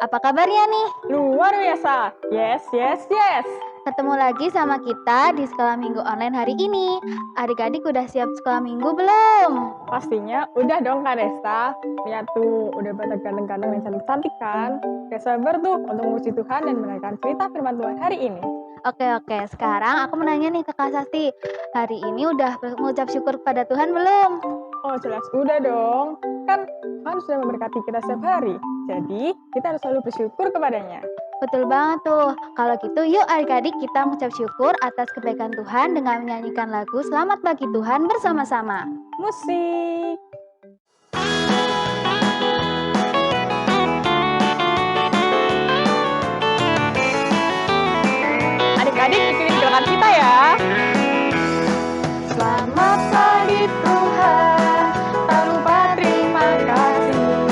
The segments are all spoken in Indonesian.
Apa kabarnya nih? Luar biasa. Yes, yes, yes. Ketemu lagi sama kita di sekolah minggu online hari ini. Adik-adik udah siap sekolah minggu belum? Pastinya udah dong Kak Desta. Lihat tuh, udah pada ganteng-ganteng dan cantik-cantik kan? Gak sabar tuh untuk memuji Tuhan dan mendengarkan cerita firman Tuhan hari ini. Oke, sekarang aku menanya nih ke Kak Sasti. Hari ini udah mengucap syukur kepada Tuhan belum? Oh jelas udah dong. Kan Tuhan sudah memberkati kita setiap hari. Jadi kita harus selalu bersyukur kepadanya. Betul banget tuh. Kalau gitu yuk adik-adik kita mengucap syukur atas kebaikan Tuhan dengan menyanyikan lagu Selamat Bagi Tuhan bersama-sama. Musik. Adik-adik ikutin gerakan kita ya. Selamat pagi Tuhan, tak lupa terima kasih.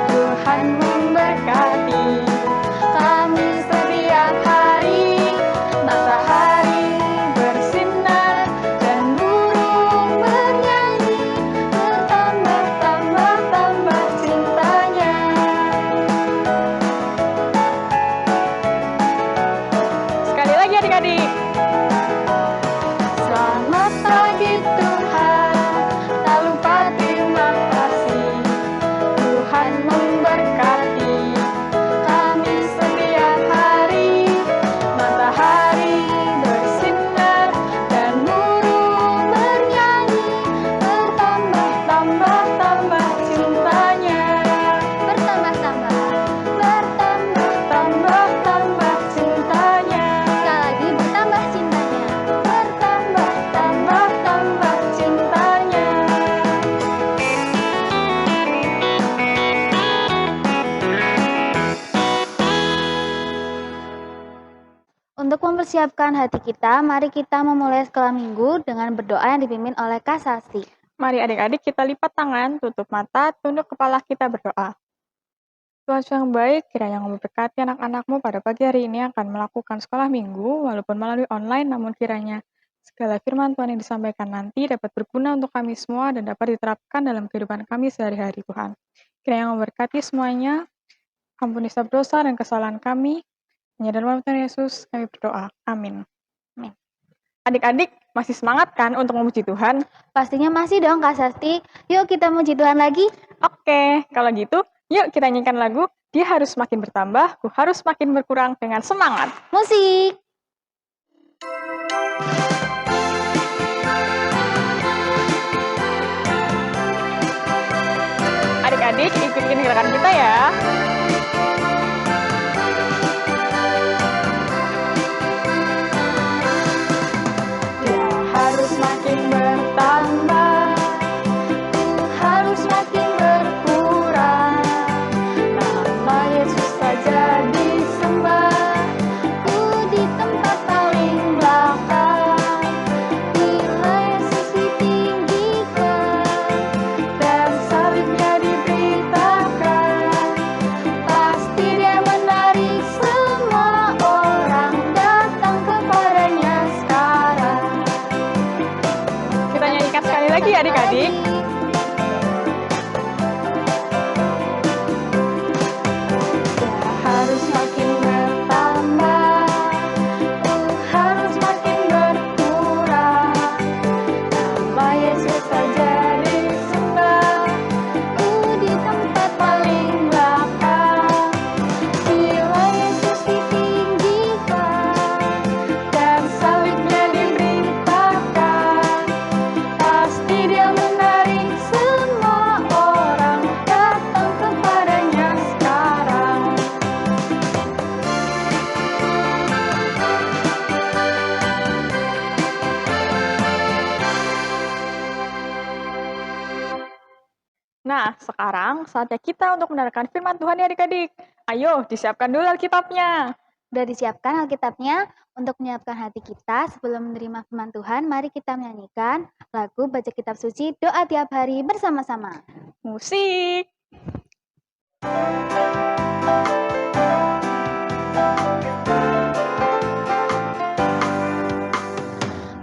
Tuhan memberkati kami setiap hari. Matahari bersinar dan burung bernyanyi, bertambah cintanya. Sekali lagi adik-adik. Selamat pagi Tuhan, tak lupa terima kasih. Tuhan memberkati kami setiap hari. Matahari bersinar dan burung bernyanyi, bertambah cintanya. Bertambah-tambah Cintanya. Sekali lagi bertambah cintanya. Bertambah cintanya. Untuk mempersiapkan hati kita, mari kita memulai sekolah minggu dengan berdoa yang dipimpin oleh Kak Sasti. Mari adik-adik kita lipat tangan, tutup mata, tunduk kepala kita berdoa. Tuhan yang baik, kiranya memberkati anak-anakmu pada pagi hari ini akan melakukan sekolah minggu, walaupun melalui online, namun kiranya segala firman Tuhan yang disampaikan nanti dapat berguna untuk kami semua dan dapat diterapkan dalam kehidupan kami sehari-hari Tuhan. Kiranya memberkati semuanya, ampuni setiap dosa dan kesalahan kami. Hanya dalam nama Tuhan Yesus kami berdoa. Amin. Adik-adik masih semangat kan untuk memuji Tuhan? Pastinya masih dong Kak Sasti. Yuk kita muji Tuhan lagi. Oke, kalau gitu yuk kita nyanyikan lagu Dia Harus Makin Bertambah, Ku Harus Makin Berkurang dengan semangat. Musik. Adik-adik ikutin gerakan kita ya. Dia harus makin bertambah, ku harus makin berkurang. Nama Yesus saja disembah, ku di tempat paling belakang. Bila Yesus ditinggikan dan salibnya diberitakan, pasti Dia menarik semua orang datang kepadanya sekarang. Kita nyanyikan sekali lagi adik-adik. Dia harus makin bertambah, ku harus makin berkurang. Nama Yesus saja disembah, ku di tempat paling belakang. Bila Yesus ditinggikan dan salibnya diberitakan, pasti Dia menarik semua orang datang kepadanya sekarang. Nah, sekarang saatnya kita untuk mendengarkan firman Tuhan ya adik-adik. Ayo, disiapkan dulu Alkitabnya. Udah disiapkan Alkitabnya? Untuk menyiapkan hati kita sebelum menerima firman Tuhan, mari kita menyanyikan lagu Baca Kitab Suci Doa Tiap Hari bersama-sama. Musik.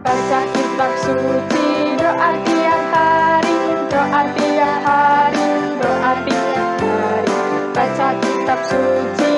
Baca kitab suci, doa tiap hari, doa tiap hari, doa tiap hari. Baca kitab suci,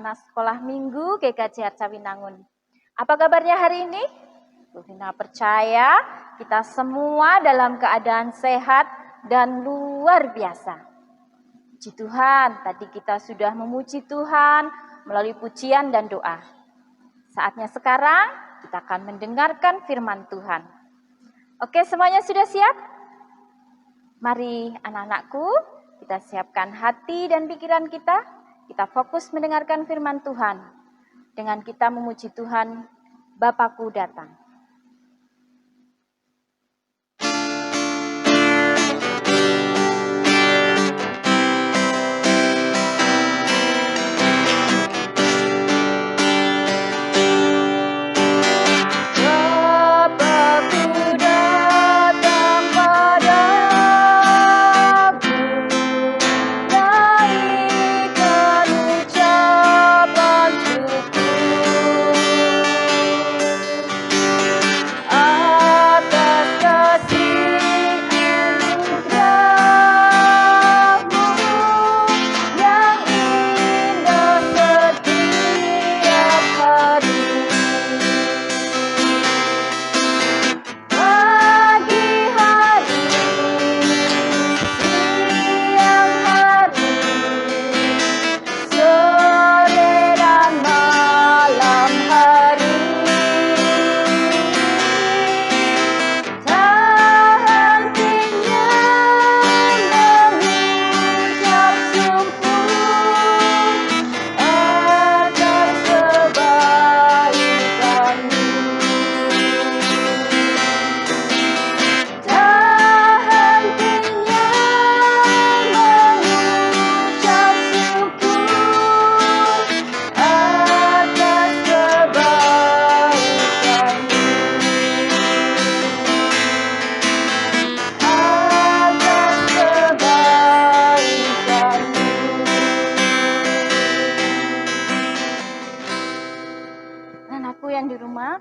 anak-anak sekolah minggu GKJ Arcawinangun. Apa kabarnya hari ini? Bu Vina percaya kita semua dalam keadaan sehat dan luar biasa. Puji Tuhan, tadi kita sudah memuji Tuhan melalui pujian dan doa. Saatnya sekarang kita akan mendengarkan firman Tuhan. Oke, semuanya sudah siap? Mari anak-anakku, kita siapkan hati dan pikiran kita. Kita fokus mendengarkan firman Tuhan. Dengan kita memuji Tuhan, Bapakku datang.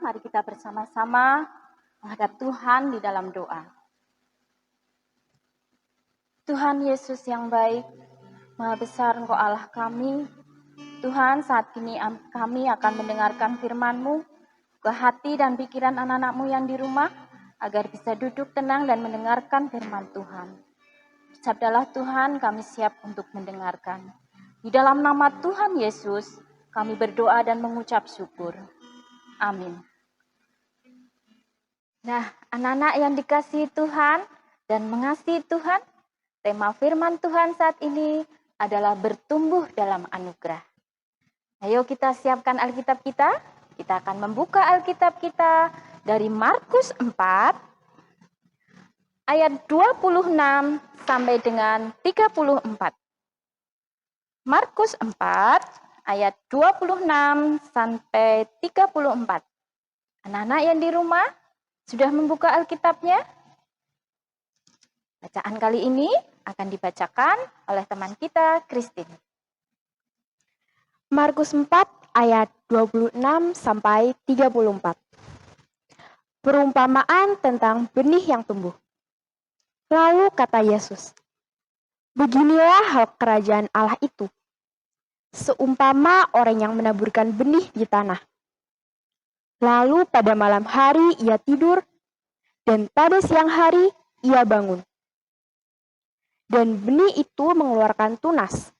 Mari kita bersama-sama menghadap Tuhan di dalam doa. Tuhan Yesus yang baik, Maha besar Engkau Allah kami. Tuhan, saat ini kami akan mendengarkan firman-Mu ke hati dan pikiran anak-anak-Mu yang di rumah, agar bisa duduk tenang dan mendengarkan firman Tuhan. Sabdalah Tuhan, kami siap untuk mendengarkan. Di dalam nama Tuhan Yesus, kami berdoa dan mengucap syukur. Amin. Nah, anak-anak yang dikasihi Tuhan dan mengasihi Tuhan, tema firman Tuhan saat ini adalah bertumbuh dalam anugerah. Ayo kita siapkan Alkitab kita. Kita akan membuka Alkitab kita dari Markus 4 ayat 26 sampai dengan 34. Markus 4 ayat 26 sampai 34. Anak-anak yang di rumah sudah membuka Alkitabnya? Bacaan kali ini akan dibacakan oleh teman kita, Christine. Markus 4 ayat 26 sampai 34. Perumpamaan tentang benih yang tumbuh. Lalu kata Yesus, "Beginilah hal kerajaan Allah itu. Seumpama orang yang menaburkan benih di tanah. Lalu pada malam hari ia tidur, dan pada siang hari ia bangun. Dan benih itu mengeluarkan tunas,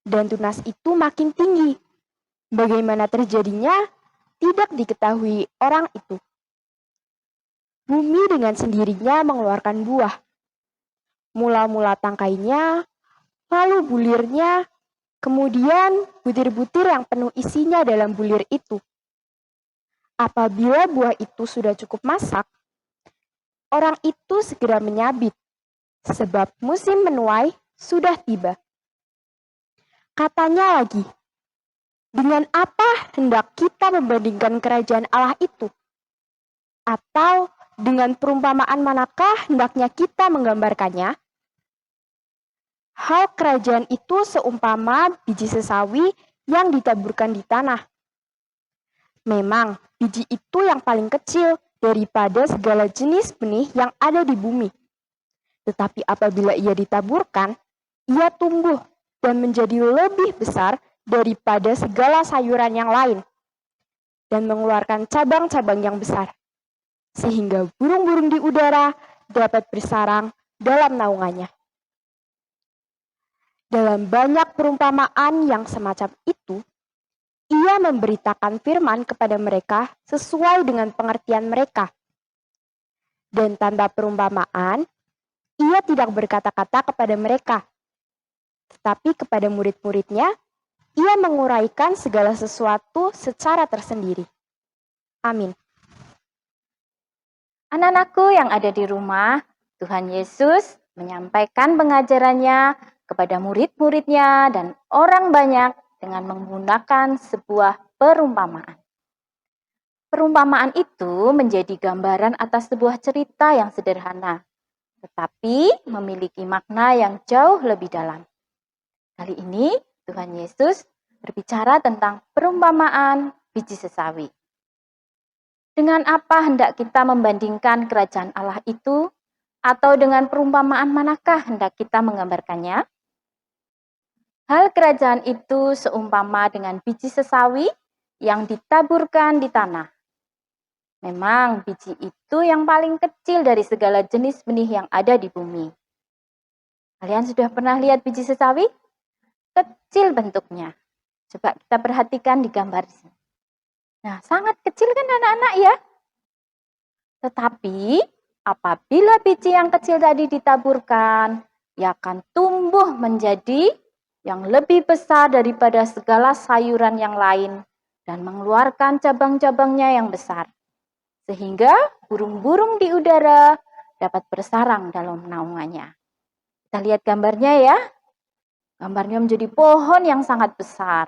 dan tunas itu makin tinggi. Bagaimana terjadinya, tidak diketahui orang itu. Bumi dengan sendirinya mengeluarkan buah. Mula-mula tangkainya, lalu bulirnya, kemudian butir-butir yang penuh isinya dalam bulir itu. Apabila buah itu sudah cukup masak, orang itu segera menyabit, sebab musim menuai sudah tiba." Katanya lagi, "Dengan apa hendak kita membandingkan kerajaan Allah itu? Atau dengan perumpamaan manakah hendaknya kita menggambarkannya? Hal kerajaan itu seumpama biji sesawi yang ditaburkan di tanah. Memang biji itu yang paling kecil daripada segala jenis benih yang ada di bumi. Tetapi apabila ia ditaburkan, ia tumbuh dan menjadi lebih besar daripada segala sayuran yang lain dan mengeluarkan cabang-cabang yang besar, sehingga burung-burung di udara dapat bersarang dalam naungannya. Dalam banyak perumpamaan yang semacam itu, ia memberitakan firman kepada mereka sesuai dengan pengertian mereka. Dan tanpa perumpamaan, ia tidak berkata-kata kepada mereka, tetapi kepada murid-muridnya, ia menguraikan segala sesuatu secara tersendiri. Amin. Anak-anakku yang ada di rumah, Tuhan Yesus menyampaikan pengajarannya kepada murid-muridnya dan orang banyak dengan menggunakan sebuah perumpamaan. Perumpamaan itu menjadi gambaran atas sebuah cerita yang sederhana, tetapi memiliki makna yang jauh lebih dalam. Kali ini Tuhan Yesus berbicara tentang perumpamaan biji sesawi. Dengan apa hendak kita membandingkan kerajaan Allah itu? Atau dengan perumpamaan manakah hendak kita menggambarkannya? Hal kerajaan itu seumpama dengan biji sesawi yang ditaburkan di tanah. Memang biji itu yang paling kecil dari segala jenis benih yang ada di bumi. Kalian sudah pernah lihat biji sesawi? Kecil bentuknya. Coba kita perhatikan di gambar ini. Nah, sangat kecil kan anak-anak ya? Tetapi apabila biji yang kecil tadi ditaburkan, ia akan tumbuh menjadi yang lebih besar daripada segala sayuran yang lain dan mengeluarkan cabang-cabangnya yang besar. Sehingga burung-burung di udara dapat bersarang dalam naungannya. Kita lihat gambarnya ya. Gambarnya menjadi pohon yang sangat besar.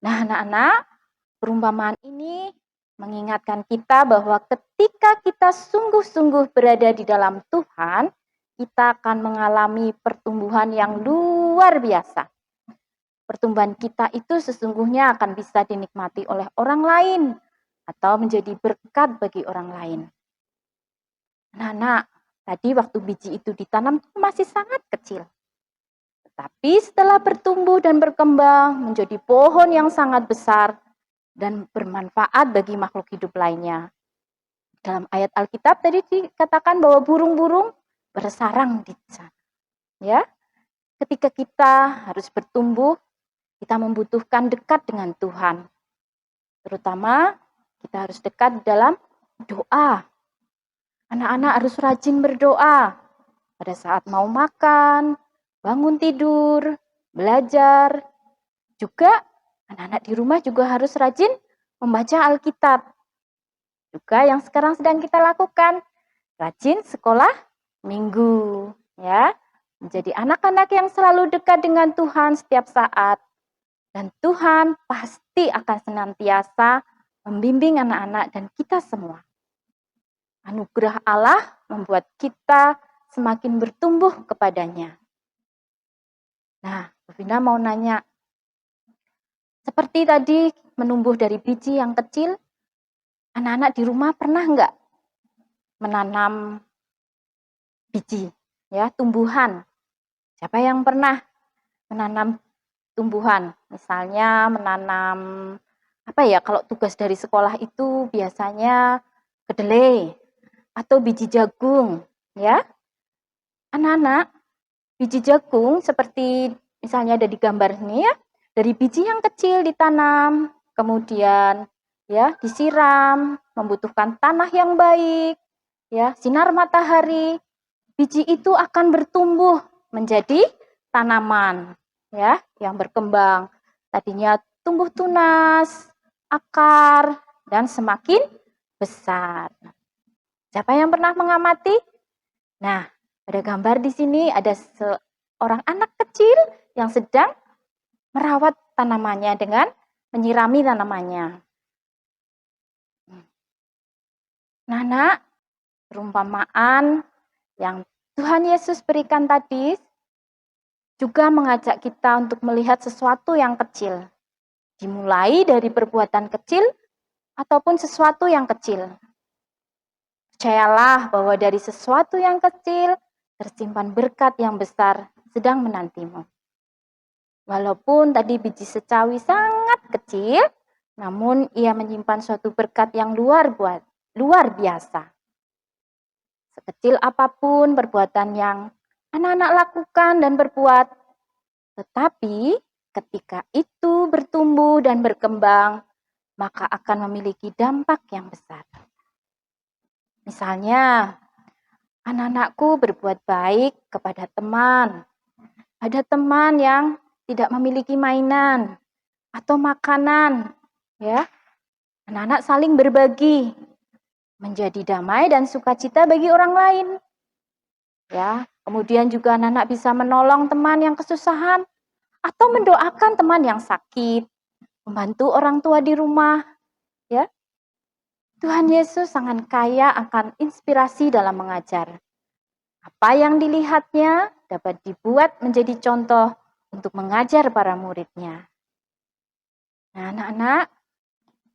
Nah, anak-anak, perumpamaan ini mengingatkan kita bahwa ketika kita sungguh-sungguh berada di dalam Tuhan, kita akan mengalami pertumbuhan yang luar biasa. Pertumbuhan kita itu sesungguhnya akan bisa dinikmati oleh orang lain atau menjadi berkat bagi orang lain. Nah, tadi waktu biji itu ditanam masih sangat kecil. Tetapi setelah bertumbuh dan berkembang menjadi pohon yang sangat besar dan bermanfaat bagi makhluk hidup lainnya. Dalam ayat Alkitab tadi dikatakan bahwa burung-burung bersarang di sana. Ya, ketika kita harus bertumbuh, kita membutuhkan dekat dengan Tuhan. Terutama kita harus dekat dalam doa. Anak-anak harus rajin berdoa pada saat mau makan, bangun tidur, belajar. Juga anak-anak di rumah juga harus rajin membaca Alkitab. Juga yang sekarang sedang kita lakukan, rajin sekolah minggu, ya. Menjadi anak-anak yang selalu dekat dengan Tuhan setiap saat. Dan Tuhan pasti akan senantiasa membimbing anak-anak dan kita semua. Anugerah Allah membuat kita semakin bertumbuh kepadanya. Nah, Bu Vina mau nanya, seperti tadi menumbuh dari biji yang kecil, anak-anak di rumah pernah enggak menanam biji, ya, tumbuhan? Siapa yang pernah menanam tumbuhan? Misalnya menanam, apa ya, kalau tugas dari sekolah itu biasanya kedelai atau biji jagung, ya. Anak-anak, biji jagung seperti misalnya ada di gambar ini ya, dari biji yang kecil ditanam, kemudian ya disiram, membutuhkan tanah yang baik, ya, sinar matahari. Biji itu akan bertumbuh menjadi tanaman, ya, yang berkembang. Tadinya tumbuh tunas, akar, dan semakin besar. Siapa yang pernah mengamati? Nah, pada gambar di sini ada seorang anak kecil yang sedang merawat tanamannya dengan menyirami tanamannya. Nah, nak, perumpamaan yang Tuhan Yesus berikan tadi juga mengajak kita untuk melihat sesuatu yang kecil. Dimulai dari perbuatan kecil ataupun sesuatu yang kecil. Percayalah bahwa dari sesuatu yang kecil tersimpan berkat yang besar sedang menantimu. Walaupun tadi biji secawi sangat kecil, namun ia menyimpan suatu berkat yang luar biasa. Sekecil apapun perbuatan yang anak-anak lakukan dan berbuat, tetapi ketika itu bertumbuh dan berkembang, maka akan memiliki dampak yang besar. Misalnya, anak-anakku berbuat baik kepada teman. Ada teman yang tidak memiliki mainan atau makanan, ya. Anak-anak saling berbagi, menjadi damai dan sukacita bagi orang lain. Ya, kemudian juga anak-anak bisa menolong teman yang kesusahan atau mendoakan teman yang sakit, membantu orang tua di rumah, ya. Tuhan Yesus sangat kaya akan inspirasi dalam mengajar. Apa yang dilihatnya dapat dibuat menjadi contoh untuk mengajar para muridnya. Nah, anak-anak,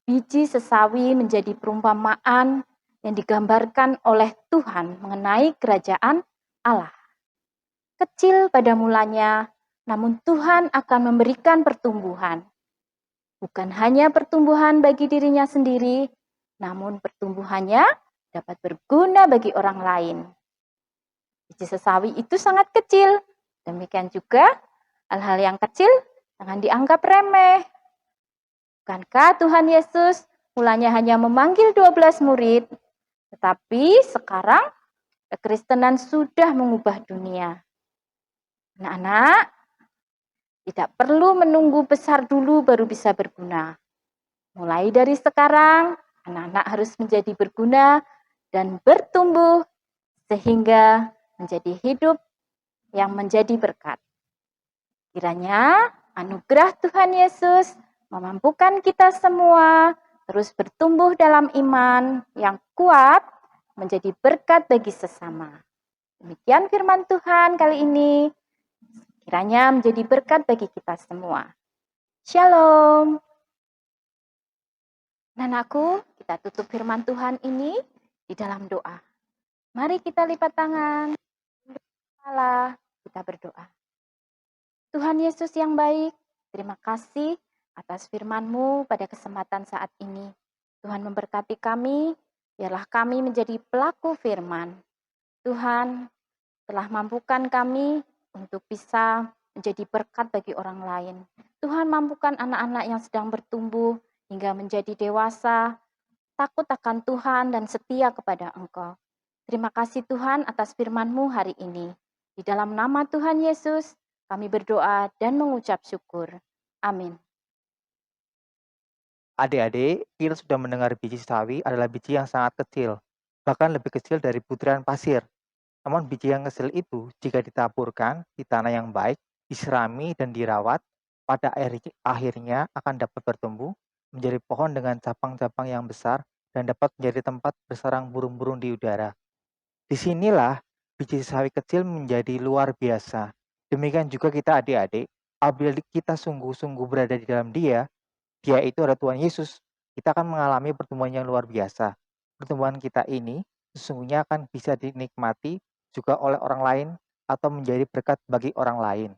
biji sesawi menjadi perumpamaan yang digambarkan oleh Tuhan mengenai kerajaan Allah. Kecil pada mulanya, namun Tuhan akan memberikan pertumbuhan. Bukan hanya pertumbuhan bagi dirinya sendiri, namun pertumbuhannya dapat berguna bagi orang lain. Biji sesawi itu sangat kecil. Demikian juga hal-hal yang kecil jangan dianggap remeh. Bukankah Tuhan Yesus mulanya hanya memanggil 12 murid, tetapi sekarang kekristenan sudah mengubah dunia. Anak-anak, tidak perlu menunggu besar dulu baru bisa berguna. Mulai dari sekarang, anak-anak harus menjadi berguna dan bertumbuh sehingga menjadi hidup yang menjadi berkat. Kiranya anugerah Tuhan Yesus memampukan kita semua terus bertumbuh dalam iman yang kuat menjadi berkat bagi sesama. Demikian firman Tuhan kali ini. Kiranya menjadi berkat bagi kita semua. Shalom. Anakku, kita tutup firman Tuhan ini di dalam doa. Mari kita lipat tangan. Allah, kita berdoa. Tuhan Yesus yang baik, terima kasih atas firman-Mu pada kesempatan saat ini. Tuhan memberkati kami, biarlah kami menjadi pelaku firman. Tuhan telah mampukan kami untuk bisa menjadi berkat bagi orang lain. Tuhan mampukan anak-anak yang sedang bertumbuh hingga menjadi dewasa, takut akan Tuhan dan setia kepada Engkau. Terima kasih Tuhan atas firman-Mu hari ini. Di dalam nama Tuhan Yesus, kami berdoa dan mengucap syukur. Amin. Adik-adik, kita sudah mendengar biji sawi adalah biji yang sangat kecil, bahkan lebih kecil dari butiran pasir. Namun biji yang kecil itu jika ditaburkan di tanah yang baik, diserami dan dirawat, pada akhirnya akan dapat bertumbuh menjadi pohon dengan cabang-cabang yang besar dan dapat menjadi tempat bersarang burung-burung di udara. Disinilah biji sawi kecil menjadi luar biasa. Demikian juga kita adik-adik, apabila kita sungguh-sungguh berada di dalam Dia itu adalah Tuhan Yesus, kita akan mengalami pertumbuhan yang luar biasa. Pertumbuhan kita ini sesungguhnya akan bisa dinikmati juga oleh orang lain atau menjadi berkat bagi orang lain.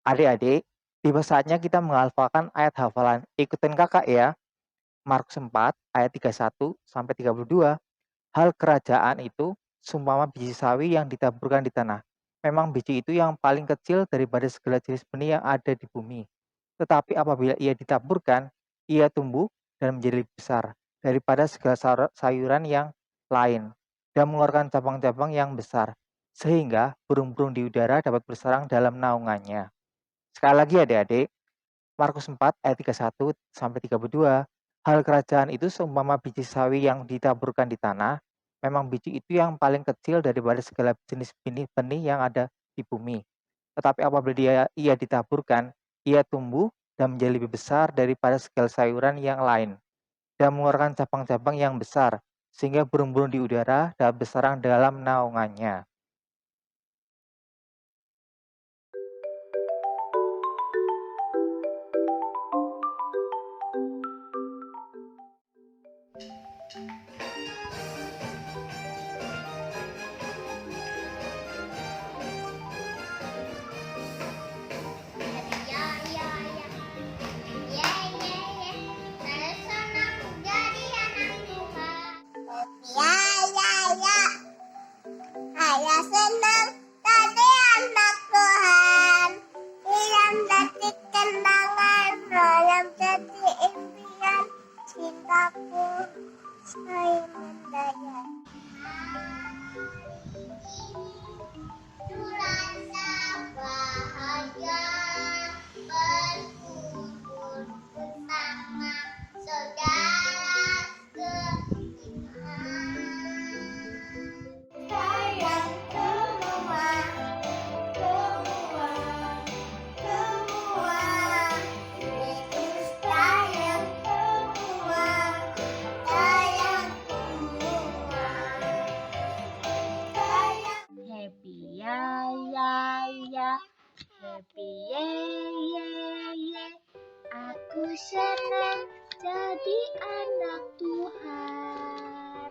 Adik-adik, tiba saatnya kita menghafalkan ayat hafalan. Ikutin kakak ya. Markus 4 ayat 31 sampai 32. Hal kerajaan itu seumpama biji sawi yang ditaburkan di tanah. Memang biji itu yang paling kecil daripada segala jenis benih yang ada di bumi. Tetapi apabila ia ditaburkan, ia tumbuh dan menjadi lebih besar daripada segala sayuran yang lain dan mengeluarkan cabang-cabang yang besar, sehingga burung-burung di udara dapat bersarang dalam naungannya. Sekali lagi adik-adik, Markus 4 ayat 31 sampai 32. Hal kerajaan itu seumpama biji sawi yang ditaburkan di tanah. Memang biji itu yang paling kecil daripada segala jenis benih yang ada di bumi. Tetapi apabila ia ditaburkan, ia tumbuh dan menjadi lebih besar daripada segala sayuran yang lain dan mengeluarkan cabang-cabang yang besar, sehingga burung-burung di udara dapat bersarang dalam naungannya. Hadiah Rasa bahagia berkumpul bersama saudara seiman. Sayang semua, Yesus sayang semua, sayang semua. Happy ya ya ya, happy ye ye ye. Aku senang jadi anak Tuhan.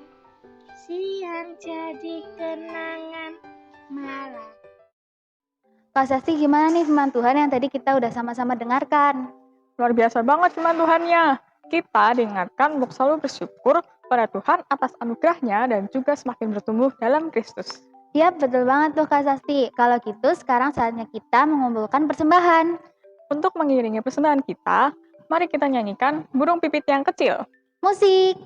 Siang jadi kenangan malam. Kak Sasti, gimana nih firman Tuhan yang tadi kita udah sama-sama dengarkan? Luar biasa banget firman Tuhannya. Kita diingatkan untuk selalu bersyukur pada Tuhan atas anugerahnya dan juga semakin bertumbuh dalam Kristus. Iya, betul banget tuh Kak Sasti. Kalau gitu, sekarang saatnya kita mengumpulkan persembahan. Untuk mengiringi persembahan kita, mari kita nyanyikan Burung Pipit yang Kecil. Musik!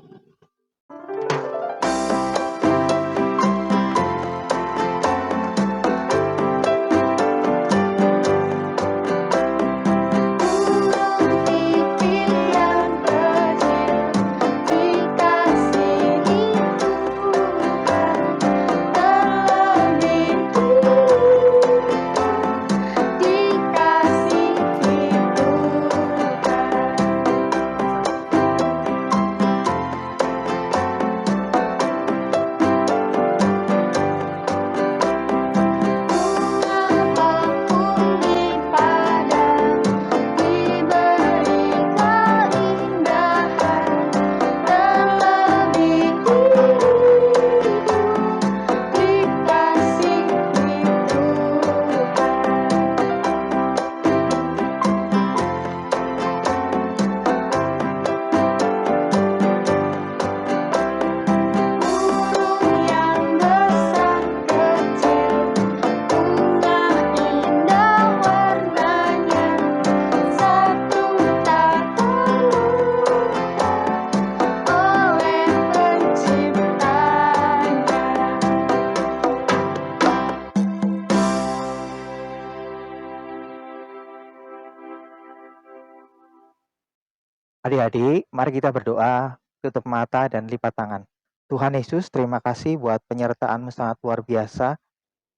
Adik-adik, mari kita berdoa, tutup mata dan lipat tangan. Tuhan Yesus, terima kasih buat penyertaan-Mu sangat luar biasa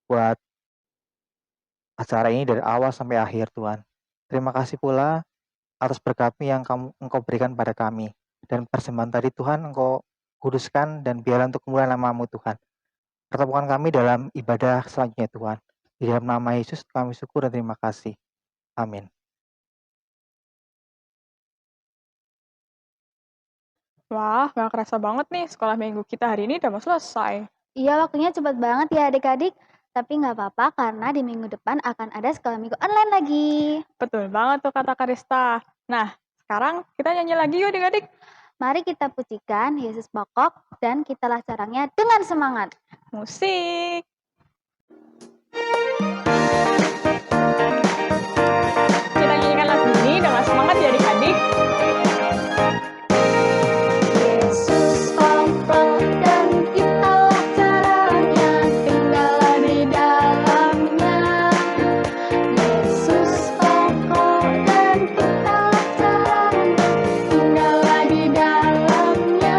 buat acara ini dari awal sampai akhir, Tuhan. Terima kasih pula atas berkat-Mu yang Engkau berikan pada kami. Dan persembahan tadi Tuhan Engkau kuduskan dan biarlah untuk kemuliaan nama-Mu Tuhan. Pertemukan kami dalam ibadah selanjutnya Tuhan. Di dalam nama Yesus kami syukur dan terima kasih. Amin. Wah, gak kerasa banget nih, sekolah minggu kita hari ini udah mau selesai. Iya, waktunya cepat banget ya adik-adik. Tapi nggak apa-apa karena di minggu depan akan ada sekolah minggu online lagi. Betul banget tuh kata Karista. Nah, sekarang kita nyanyi lagi yuk adik-adik. Mari kita pujikan Yesus pokok dan kita lacarangnya dengan semangat. Musik. Kita nyanyikan lagu ini dengan semangat ya adik-adik. Yesus pokok dan kita lacarangnya, tinggallah di dalamnya. Yesus pokok dan kita lacarangnya, tinggallah di dalamnya.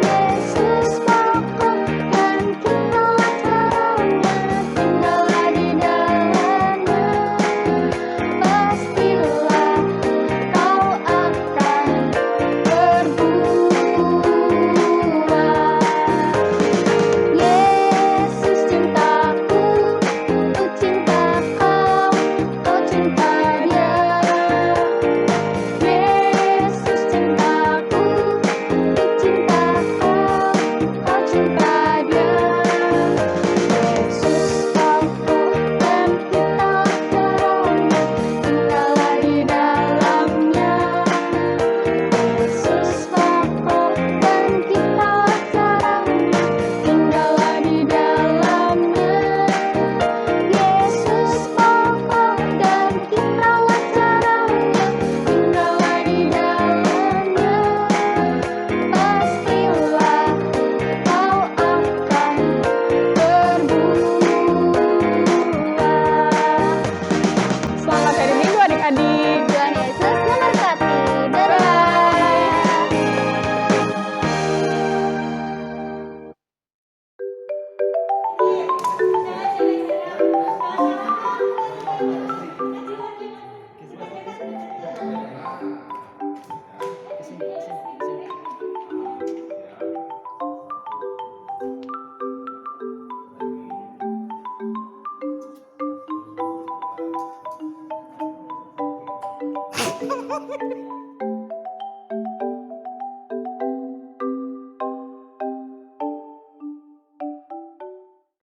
Yesus pokok dan kita dong.